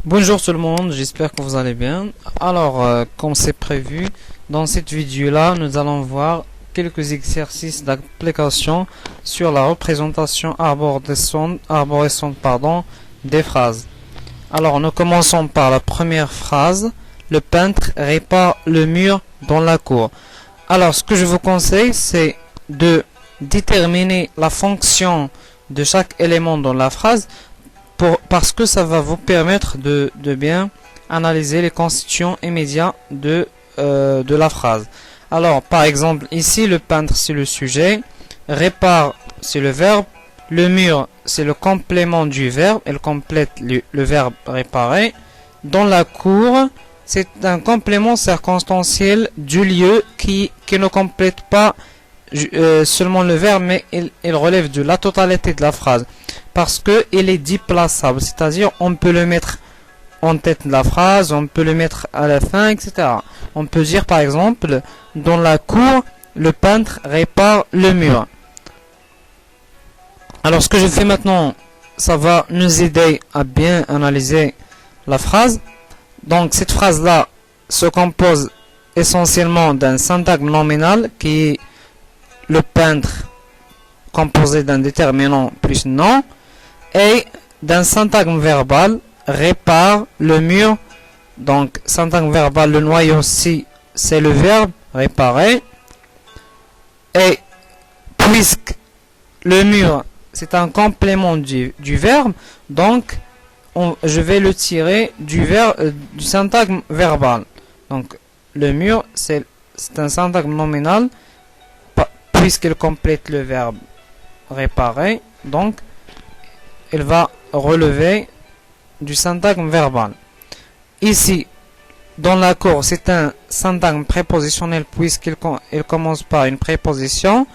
Bonjour tout le monde, j'espère que vous allez bien. Alors, comme c'est prévu, dans cette vidéo-là, nous allons voir quelques exercices d'application sur la représentation arborescente, des phrases. Alors, nous commençons par la première phrase. Le peintre répare le mur dans la cour. Alors, ce que je vous conseille, c'est de déterminer la fonction de chaque élément dans la phrase parce que ça va vous permettre de bien analyser les constituants immédiats de la phrase. Alors, par exemple, ici, le peintre, c'est le sujet, répare, c'est le verbe, le mur, c'est le complément du verbe, elle complète le verbe réparer. Dans la cour, c'est un complément circonstanciel du lieu qui ne complète pas seulement le verbe, mais il relève de la totalité de la phrase. Parce que il est déplaçable, c'est-à-dire on peut le mettre en tête de la phrase, on peut le mettre à la fin, etc. On peut dire par exemple, dans la cour, le peintre répare le mur. Alors ce que je fais maintenant, ça va nous aider à bien analyser la phrase. Donc cette phrase-là se compose essentiellement d'un syntagme nominal qui est le peintre composé d'un déterminant plus non, et d'un syntagme verbal répare le mur. Donc syntagme verbal, le noyau aussi c'est le verbe réparer, et puisque le mur c'est un complément du verbe, donc je vais le tirer du syntagme verbal. Donc le mur c'est un syntagme nominal puisqu'il complète le verbe réparer, donc il va relever du syntagme verbal. Ici, dans la cour, c'est un syntagme prépositionnel puisqu'il commence par une préposition.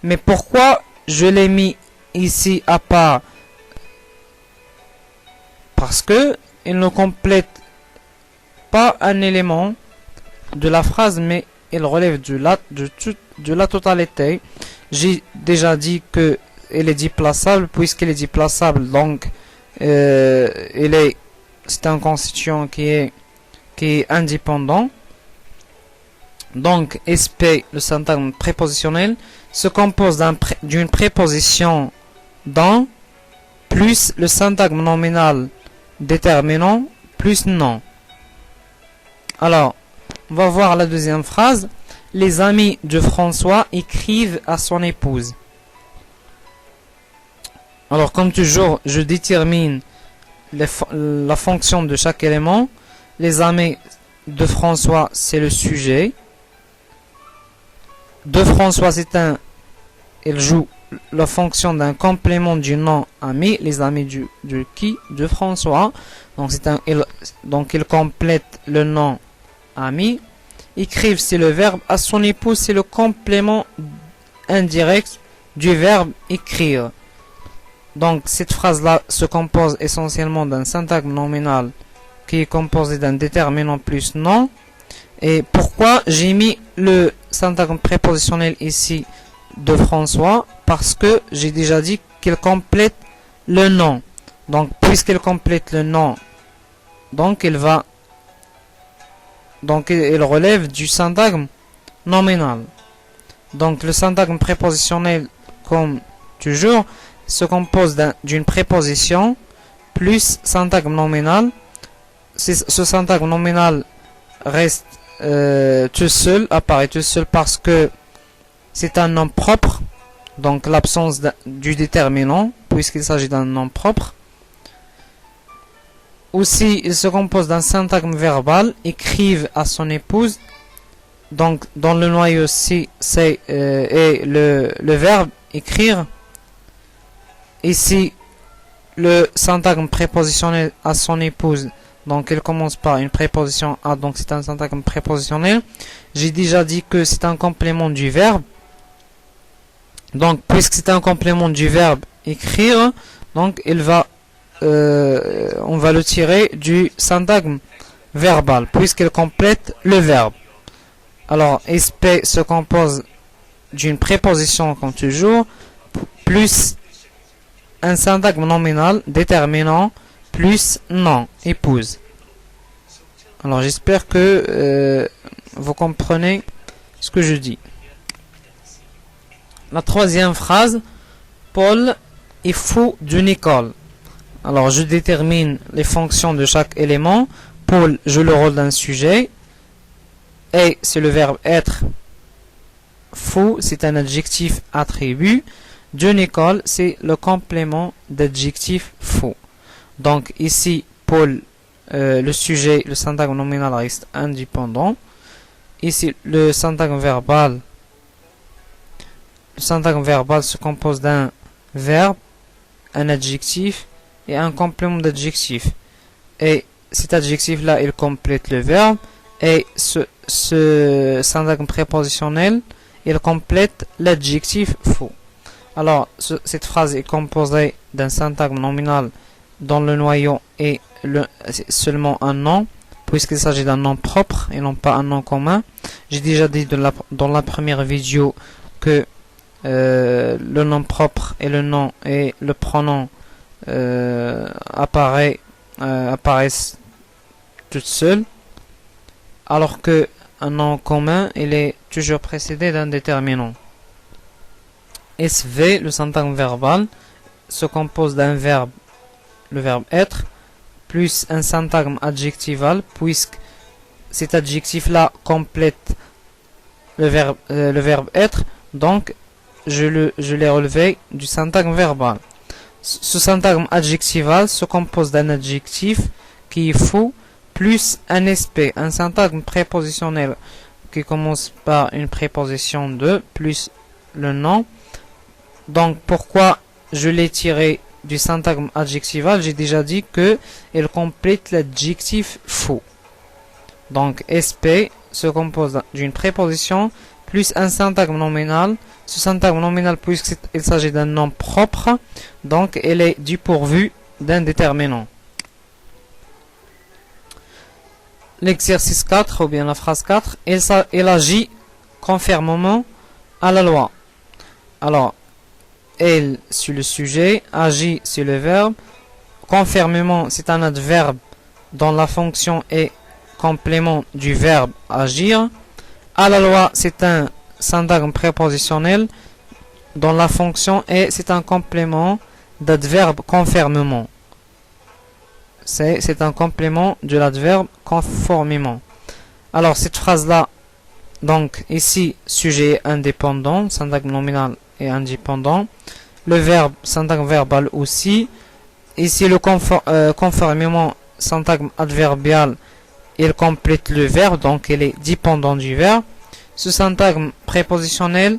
Mais pourquoi je l'ai mis ici à part? Parce que il ne complète pas un élément de la phrase, mais il relève de la totalité. J'ai déjà dit que il est déplaçable, puisqu'il est déplaçable, donc c'est un constituant qui est indépendant. Donc SP, le syntagme prépositionnel, se compose d'une préposition dans plus le syntagme nominal déterminant plus non. Alors, on va voir la deuxième phrase. Les amis de François écrivent à son épouse. Alors, comme toujours, je détermine la fonction de chaque élément. Les amis de François, c'est le sujet. De François, il joue la fonction d'un complément du nom ami. Les amis de qui? De François. Donc, il complète le nom ami. Écrivent, c'est le verbe. À son épouse, c'est le complément indirect du verbe écrire. Donc cette phrase-là se compose essentiellement d'un syntagme nominal qui est composé d'un déterminant plus non. Et pourquoi j'ai mis le syntagme prépositionnel ici de François? Parce que j'ai déjà dit qu'il complète le nom. Donc puisqu'il complète le nom, donc il relève du syntagme nominal. Donc le syntagme prépositionnel, comme toujours, se compose d'une préposition plus syntagme nominal. Ce syntagme nominal reste tout seul, apparaît tout seul parce que c'est un nom propre, donc l'absence du déterminant puisqu'il s'agit d'un nom propre. Aussi, il se compose d'un syntagme verbal, écrive à son épouse. Donc dans le noyau C, c'est le verbe écrire. Ici, le syntagme prépositionnel à son épouse, donc il commence par une préposition à, donc c'est un syntagme prépositionnel. J'ai déjà dit que c'est un complément du verbe. Donc, puisque c'est un complément du verbe écrire, donc on va le tirer du syntagme verbal, puisqu'il complète le verbe. Alors, SP se compose d'une préposition, comme toujours, plus un syntagme nominal déterminant plus non, épouse. Alors j'espère que vous comprenez ce que je dis. La troisième phrase, Paul est fou d'une école. Alors je détermine les fonctions de chaque élément. Paul joue le rôle d'un sujet. Et c'est le verbe être. Fou, c'est un adjectif attribut. D'une école, c'est le complément d'adjectif fou. Donc ici, Paul, le sujet, le syntagme nominal reste indépendant. Ici, le syntagme verbal se compose d'un verbe, un adjectif et un complément d'adjectif. Et cet adjectif-là, il complète le verbe. Et ce syntagme prépositionnel, il complète l'adjectif fou. Alors, cette phrase est composée d'un syntagme nominal dont le noyau est seulement un nom, puisqu'il s'agit d'un nom propre et non pas un nom commun. J'ai déjà dit dans la première vidéo que le nom propre et le nom et le pronom apparaissent toutes seules, alors que un nom commun, il est toujours précédé d'un déterminant. SV, le syntagme verbal, se compose d'un verbe, le verbe être, plus un syntagme adjectival, puisque cet adjectif-là complète le verbe être, donc je l'ai relevé du syntagme verbal. Ce syntagme adjectival se compose d'un adjectif qui est fou, plus un SP, un syntagme prépositionnel qui commence par une préposition de, plus le nom. Donc pourquoi je l'ai tiré du syntagme adjectival? J'ai déjà dit que il complète l'adjectif fou. Donc SP se compose d'une préposition plus un syntagme nominal. Ce syntagme nominal, puisqu'il s'agit d'un nom propre, donc il est dépourvu d'un déterminant. L'exercice 4, ou bien la phrase 4, il agit conformément à la loi. Alors, elle, c'est le sujet, agit, c'est le verbe, conformément, c'est un adverbe dont la fonction est complément du verbe agir. À la loi, c'est un syntagme prépositionnel dont la fonction c'est un complément d'adverbe conformément. C'est un complément de l'adverbe conformément. Alors cette phrase-là, donc ici, sujet indépendant, syntagme nominal et indépendant. Le verbe, syntagme verbal aussi. Ici le conformément, syntagme adverbial, il complète le verbe, donc il est dépendant du verbe. Ce syntagme prépositionnel,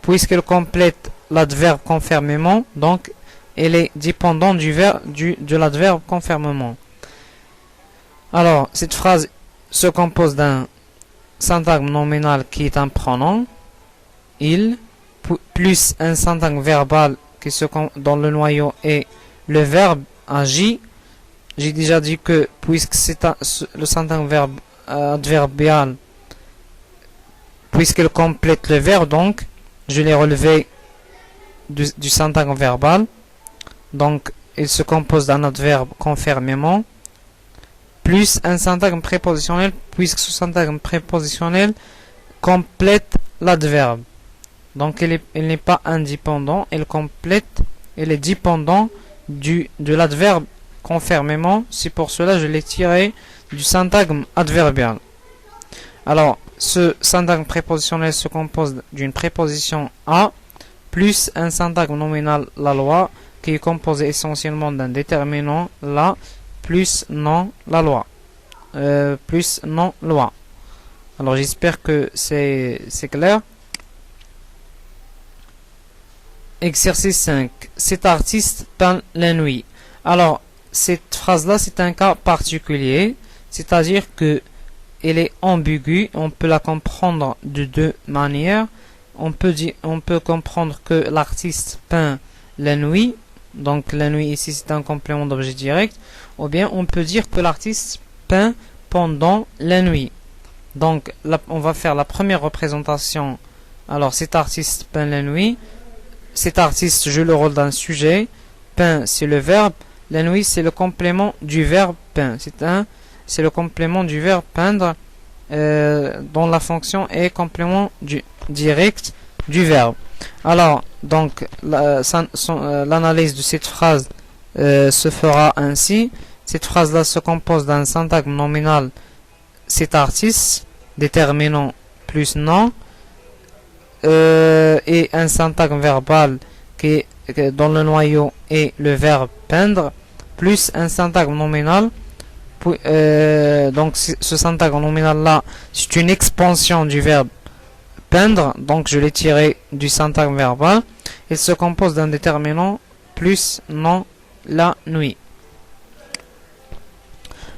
puisqu'il complète l'adverbe conformément, donc il est dépendant de l'adverbe conformément. Alors, cette phrase se compose d'un syntagme nominal qui est un pronom, il, plus un syntagme verbal dont le noyau est le verbe agit. J'ai déjà dit que puisque c'est le syntagme adverbial, puisqu'il complète le verbe, donc je l'ai relevé du syntagme verbal. Donc il se compose d'un adverbe conformément plus un syntagme prépositionnel, puisque ce syntagme prépositionnel complète l'adverbe. Donc il n'est pas indépendant, il est dépendant de l'adverbe conformément. C'est pour cela que je l'ai tiré du syntagme adverbial. Alors ce syntagme prépositionnel se compose d'une préposition à plus un syntagme nominal la loi, qui est composé essentiellement d'un déterminant la plus non la loi, plus non loi. Alors j'espère que c'est clair. Exercice 5. Cet artiste peint la nuit. Alors cette phrase là, c'est un cas particulier, c'est-à-dire que elle est ambiguë. On peut la comprendre de deux manières. On peut comprendre que l'artiste peint la nuit. Donc la nuit ici c'est un complément d'objet direct. Ou bien on peut dire que l'artiste peint pendant la nuit. Donc là, on va faire la première représentation. Alors cet artiste peint la nuit. Cet artiste joue le rôle d'un sujet. Peint c'est le verbe. La nuit, c'est le complément du verbe peindre. C'est le complément du verbe peindre dont la fonction est complément direct du verbe. Alors, donc, l'analyse de cette phrase se fera ainsi. Cette phrase-là se compose d'un syntagme nominal cet artiste, déterminant plus nom, et un syntagme verbal qui est dans le noyau est le verbe peindre, plus un syntagme nominal. Donc ce syntagme nominal là, c'est une expansion du verbe peindre, donc je l'ai tiré du syntagme verbal. Il se compose d'un déterminant plus nom la nuit.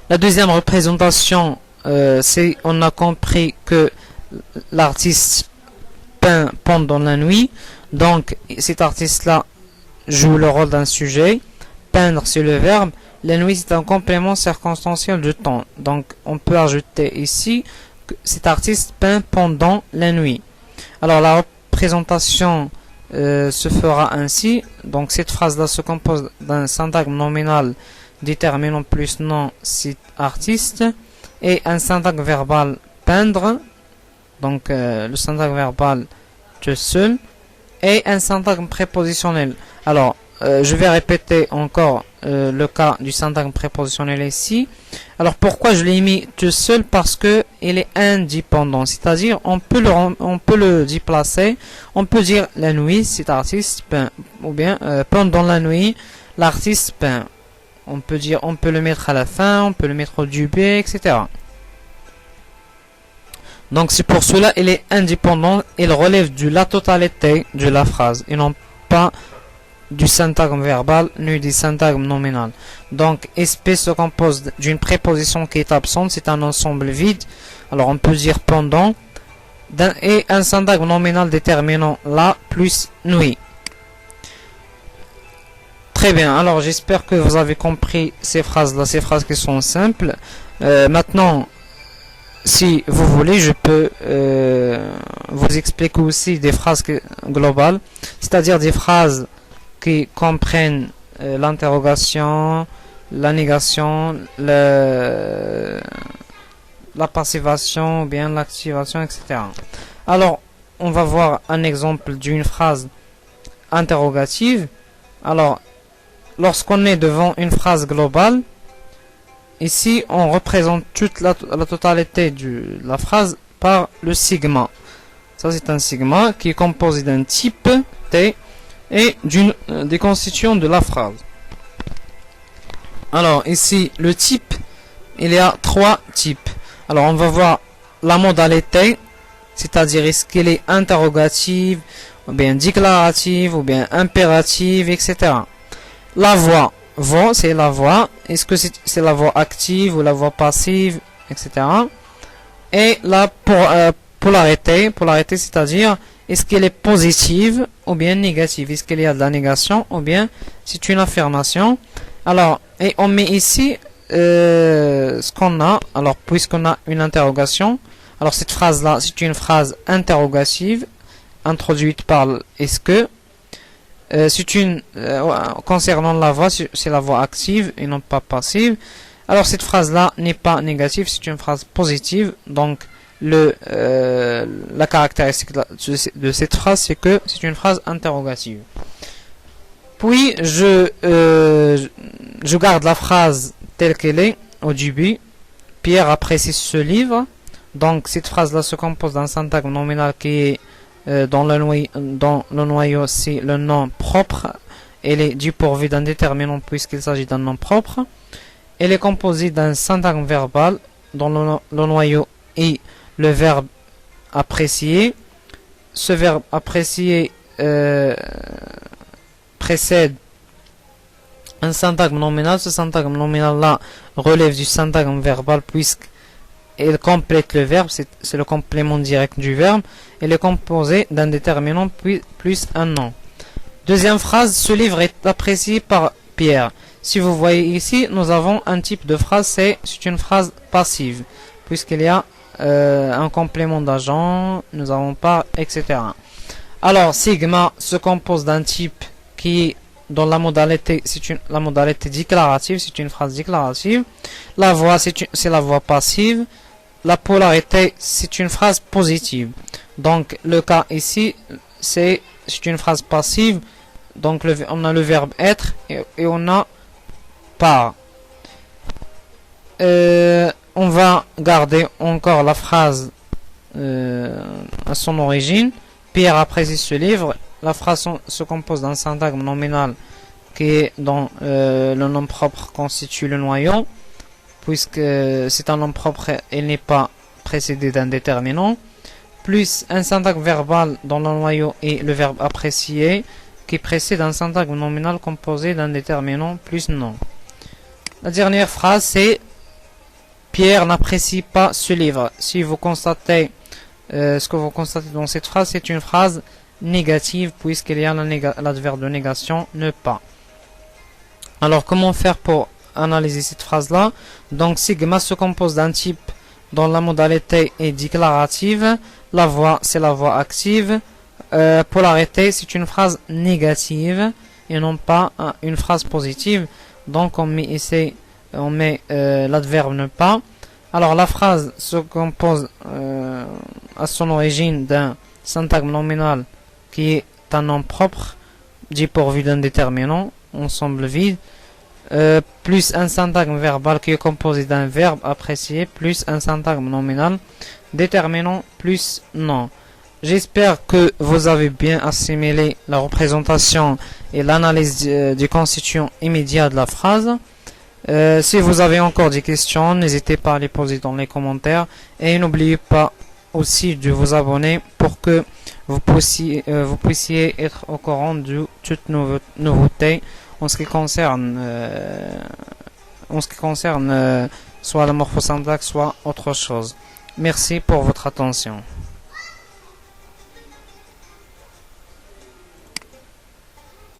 La deuxième représentation, c'est on a compris que l'artiste peint pendant la nuit, donc cet artiste là joue le rôle d'un sujet. Peindre, c'est le verbe. La nuit, c'est un complément circonstanciel du temps. Donc, on peut ajouter ici que cet artiste peint pendant la nuit. Alors, la représentation se fera ainsi. Donc, cette phrase-là se compose d'un syntagme nominal déterminant plus nom cet artiste et un syntagme verbal peindre. Donc, le syntagme verbal tout seul et un syntagme prépositionnel. Alors, je vais répéter encore le cas du syntagme prépositionnel ici. Alors pourquoi je l'ai mis tout seul? Parce que il est indépendant, c'est-à-dire on peut le déplacer. On peut dire la nuit, cet artiste peint, ou bien pendant la nuit, l'artiste peint. On peut le mettre à la fin, on peut le mettre au début, etc. Donc c'est pour cela il est indépendant. Il relève de la totalité de la phrase et non pas du syntagme verbal ni du syntagme nominal. Donc SP se compose d'une préposition qui est absente, c'est un ensemble vide. Alors on peut dire pendant et un syntagme nominal déterminant la plus nuit. Très bien, alors j'espère que vous avez compris ces phrases-là, ces phrases qui sont simples. Maintenant, si vous voulez, je peux vous expliquer aussi des phrases globales, c'est-à-dire des phrases qui comprennent l'interrogation, la négation, la passivation, ou bien l'activation, etc. Alors, on va voir un exemple d'une phrase interrogative. Alors, lorsqu'on est devant une phrase globale, ici, on représente toute la totalité de la phrase par le sigma. Ça, c'est un sigma qui est composé d'un type T et des constituants de la phrase. Alors, ici, le type, il y a trois types. Alors, on va voir la modalité, c'est-à-dire est-ce qu'elle est interrogative, ou bien déclarative, ou bien impérative, etc. La voix. Voix, c'est la voix. Est-ce que c'est la voix active ou la voix passive, etc. Et la polarité. Polarité, c'est-à-dire est-ce qu'elle est positive ou bien négative? Est-ce qu'il y a de la négation ou bien c'est une affirmation? Alors, et on met ici ce qu'on a. Alors, puisqu'on a une interrogation, alors cette phrase-là, c'est une phrase interrogative introduite par est-ce que. Concernant la voix, c'est la voix active et non pas passive. Alors cette phrase là n'est pas négative, c'est une phrase positive. Donc la caractéristique de cette phrase, c'est que c'est une phrase interrogative. Puis je garde la phrase telle qu'elle est au début. Pierre apprécie ce livre. Donc cette phrase là se compose d'un syntagme nominal qui est dans le noyau, c'est le nom propre. Elle est dépourvue d'un déterminant puisqu'il s'agit d'un nom propre. Elle est composée d'un syntagme verbal dans le noyau et le verbe apprécier. Ce verbe apprécier précède un syntagme nominal. Ce syntagme nominal là relève du syntagme verbal puisqu'il complète le verbe, c'est le complément direct du verbe. Elle est composée d'un déterminant plus un nom. Deuxième phrase, ce livre est apprécié par Pierre. Si vous voyez ici, nous avons un type de phrase, c'est une phrase passive, puisqu'il y a un complément d'agent, nous n'avons pas, etc. Alors, sigma se compose d'un type qui est dans la modalité, la modalité déclarative, c'est une phrase déclarative. La voix, c'est la voix passive. La polarité, c'est une phrase positive. Donc, le cas ici, c'est une phrase passive. Donc, on a le verbe être et on a par. On va garder encore la phrase à son origine. Pierre apprécie ce livre. La phrase se compose d'un syntagme nominal qui est dont le nom propre constitue le noyau, puisque c'est un nom propre et il n'est pas précédé d'un déterminant, plus un syntagme verbal dont le noyau est le verbe apprécier, qui précède un syntagme nominal composé d'un déterminant plus nom. La dernière phrase, c'est Pierre n'apprécie pas ce livre. Si vous constatez ce que vous constatez dans cette phrase, c'est une phrase négative puisqu'il y a l'adverbe de négation ne pas. Alors comment faire pour analyser cette phrase là? Donc sigma se compose d'un type dont la modalité est déclarative, la voix c'est la voix active, polarité c'est une phrase négative et non pas une phrase positive. Donc on met ici l'adverbe ne pas. Alors la phrase se compose à son origine d'un syntagme nominal qui est un nom propre dépourvu d'un déterminant, ensemble vide, plus un syntagme verbal qui est composé d'un verbe apprécié, plus un syntagme nominal déterminant plus nom. J'espère que vous avez bien assimilé la représentation et l'analyse du constituant immédiat de la phrase. Si vous avez encore des questions, n'hésitez pas à les poser dans les commentaires et n'oubliez pas aussi de vous abonner pour que vous puissiez être au courant de toute nouveauté en ce qui concerne soit la morphosyntaxe soit autre chose. Merci pour votre attention.